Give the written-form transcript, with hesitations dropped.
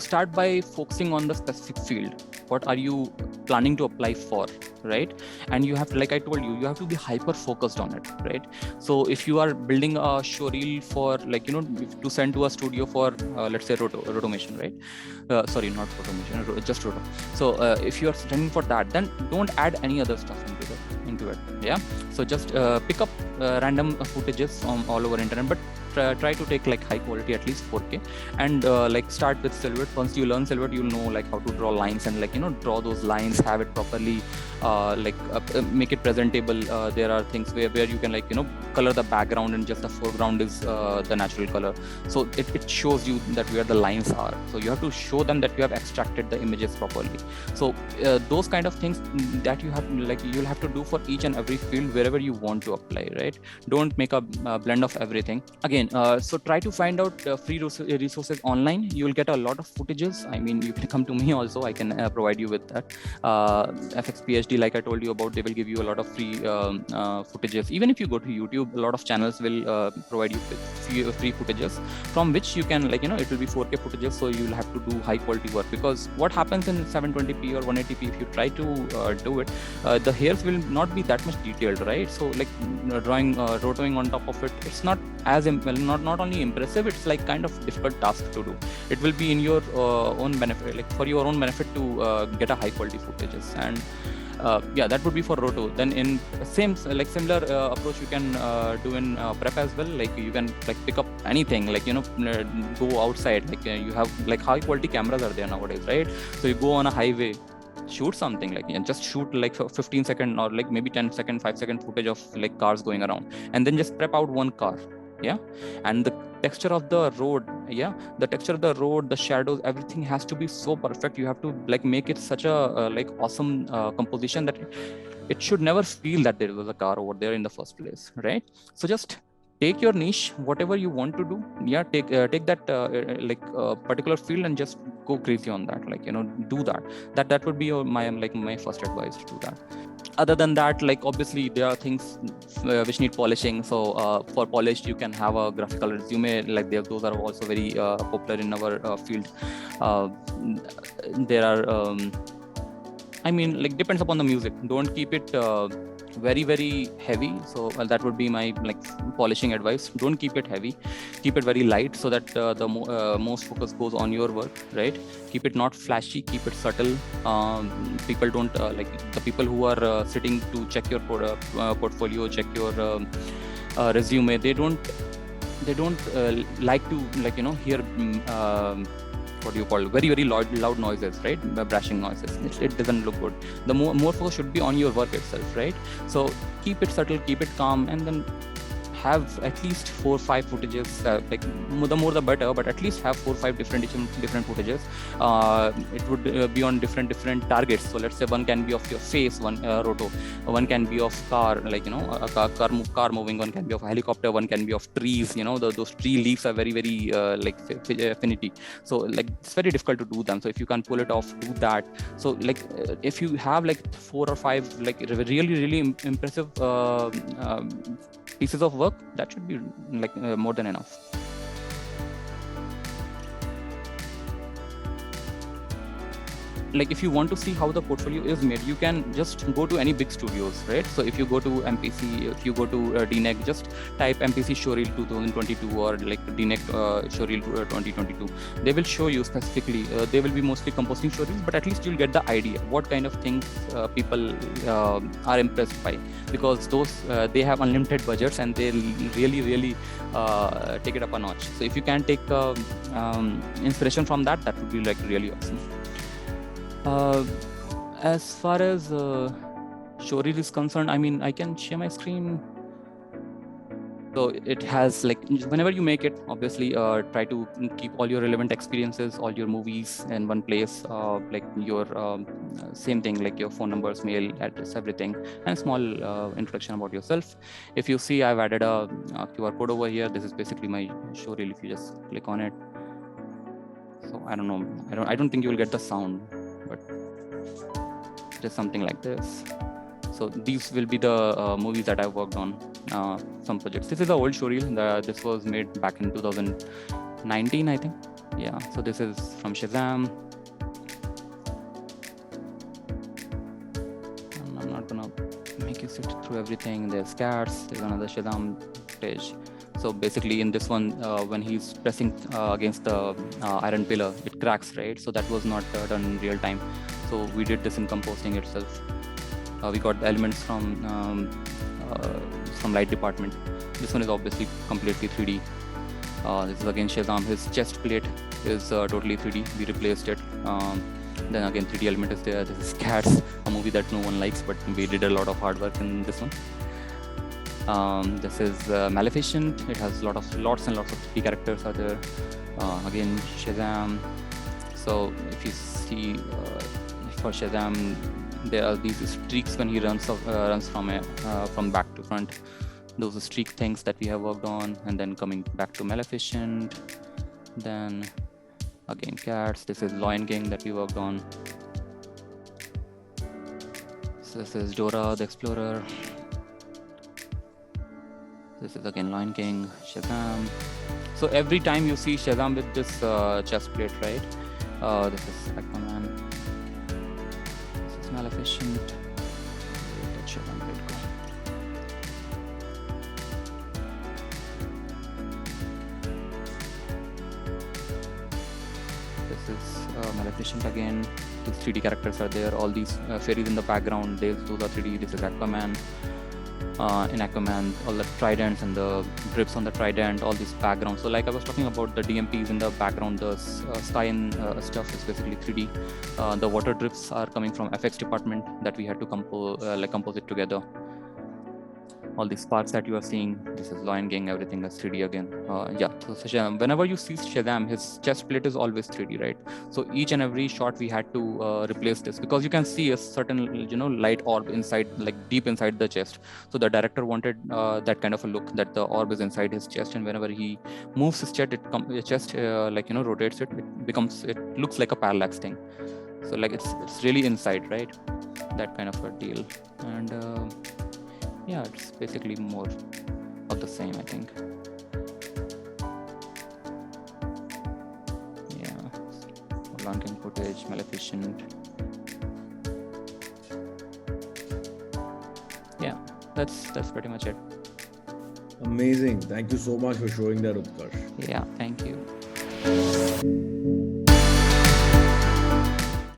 start by focusing on the specific field. What are you planning to apply for, right? And you have to, like I told you, you have to be hyper focused on it, right? So if you are building a show reel for, like, to send to a studio for let's say rotomation, right? Sorry, not automation, just roto. So if you are sending for that, then don't add any other stuff into it. Yeah, so just pick up random footages from all over internet, but try to take like high quality, at least 4K, and like start with silhouette. Once you learn silhouette, you'll know like how to draw lines and, like, draw those lines, have it properly, make it presentable. There are things where you can, like, color the background and just the foreground is the natural color, so it shows you that where the lines are. So you have to show them that you have extracted the images properly. So those kind of things that you have, like, you'll have to do for each and every field wherever you want to apply, right? Don't make a blend of everything. Again, so try to find out free resources online. You will get a lot of footages. I mean, you can come to me also. I can provide you with that. FX PhD, like I told you about, they will give you a lot of free footages. Even if you go to YouTube, a lot of channels will provide you with free footages from which you can, like, it will be 4K footages. So you'll have to do high quality work, because what happens in 720p or 180p, if you try to do it, the hairs will not be that much detailed, right? So, like, drawing, rotoing on top of it, it's not as not only impressive, it's like kind of difficult task to do. It will be in your own benefit, like for your own benefit, to get a high quality footages. And yeah, that would be for roto. Then in similar approach you can do in prep as well. Like, you can, like, pick up anything, like, go outside, like, you have, like, high quality cameras are there nowadays, right? So you go on a highway, shoot something, like, and just shoot like 15 second or like maybe 10-second, 5-second footage of, like, cars going around, and then just prep out one car. Yeah, and the texture of the road, the shadows, everything has to be so perfect. You have to, like, make it such a like awesome composition that it should never feel that there was a car over there in the first place, right? So just take your niche, whatever you want to do. Yeah, take that particular field and just go crazy on that. Like, do that would be my first advice to do that. Other than that, like, obviously there are things which need polishing. So for polished, you can have a graphical resume. Like, those are also very popular in our field. There are I mean, like, depends upon the music. Don't keep it very, very heavy. So that would be my, like, polishing advice. Don't keep it heavy, keep it very light, so that the most focus goes on your work, right? Keep it not flashy, keep it subtle. People don't like, the people who are sitting to check your portfolio, check your resume, they don't like to, like, hear what do you call, very, very loud noises, right? Brushing noises. It doesn't look good. The more focus should be on your work itself, right? So keep it subtle, keep it calm, and then have at least 4 or 5 footages. Like, the more the better, but at least have 4 or 5 different footages. It would be on different targets. So let's say one can be of your face, one roto, one can be of car, like, a car moving, one can be of a helicopter, one can be of trees. Those tree leaves are very, very like affinity. So, like, it's very difficult to do them. So if you can pull it off, do that. So, like, if you have like 4 or 5 like really, really impressive pieces of work, that should be like more than enough. Like, if you want to see how the portfolio is made, you can just go to any big studios, right? So if you go to MPC, if you go to DNEG, just type MPC Showreel 2022 or like DNEG Showreel 2022. They will show you specifically. They will be mostly composting showreels, but at least you'll get the idea what kind of things people are impressed by, because those they have unlimited budgets and they really, really take it up a notch. So if you can take inspiration from that, that would be like really awesome. As far as showreel is concerned, I mean, I can share my screen. So it has, like, whenever you make it, obviously try to keep all your relevant experiences, all your movies in one place, like your same thing, like your phone numbers, mail address, everything, and small introduction about yourself. If you see, I've added a QR code over here. This is basically my showreel. If you just click on it, so I don't know, I don't think you will get the sound, but just something like this. So these will be the movies that I've worked on, some projects. This is an old showreel. This was made back in 2019, I think. Yeah, so this is from Shazam. I'm not gonna make you sit through everything. There's cats, there's another Shazam footage. So basically in this one, when he's pressing against the iron pillar, it cracks, right? So that was not done in real time. So we did this in composting itself. We got the elements from light department. This one is obviously completely 3D. This is again Shazam. His chest plate is totally 3D. We replaced it. Then again 3D element is there. This is Cats, a movie that no one likes, but we did a lot of hard work in this one. This is Maleficent. It has lots and lots of 3D characters are there. Again Shazam. So if you see for Shazam, there are these streaks when he runs from back to front. Those are streak things that we have worked on, and then coming back to Maleficent. Then again Cats. This is Lion King that we worked on. So this is Dora the Explorer. This is again Lion King, Shazam. So every time you see Shazam with this chest plate, right? This is Aquaman. This is Maleficent. Let Shazam plate go. This is Maleficent again. These 3D characters are there. All these fairies in the background, those are 3D. This is Aquaman. In Aquaman, all the tridents and the drips on the trident, all these backgrounds. So like I was talking about the DMPs in the background, the sky and stuff is basically 3D. The water drips are coming from FX department that we had to compose it together. All these sparks that you are seeing, this is Lion King, everything is 3D again. Yeah, so Shazam, whenever you see Shazam, his chest plate is always 3D, right? So each and every shot we had to replace this, because you can see a certain, light orb inside, like deep inside the chest. So the director wanted that kind of a look, that the orb is inside his chest, and whenever he moves his chest, rotates it, it looks like a parallax thing. So like it's really inside, right? That kind of a deal. And yeah, it's basically more of the same, I think. Yeah, Lion King footage, Maleficent. Yeah, that's pretty much it. Amazing. Thank you so much for showing that, Utkarsh. Yeah, thank you.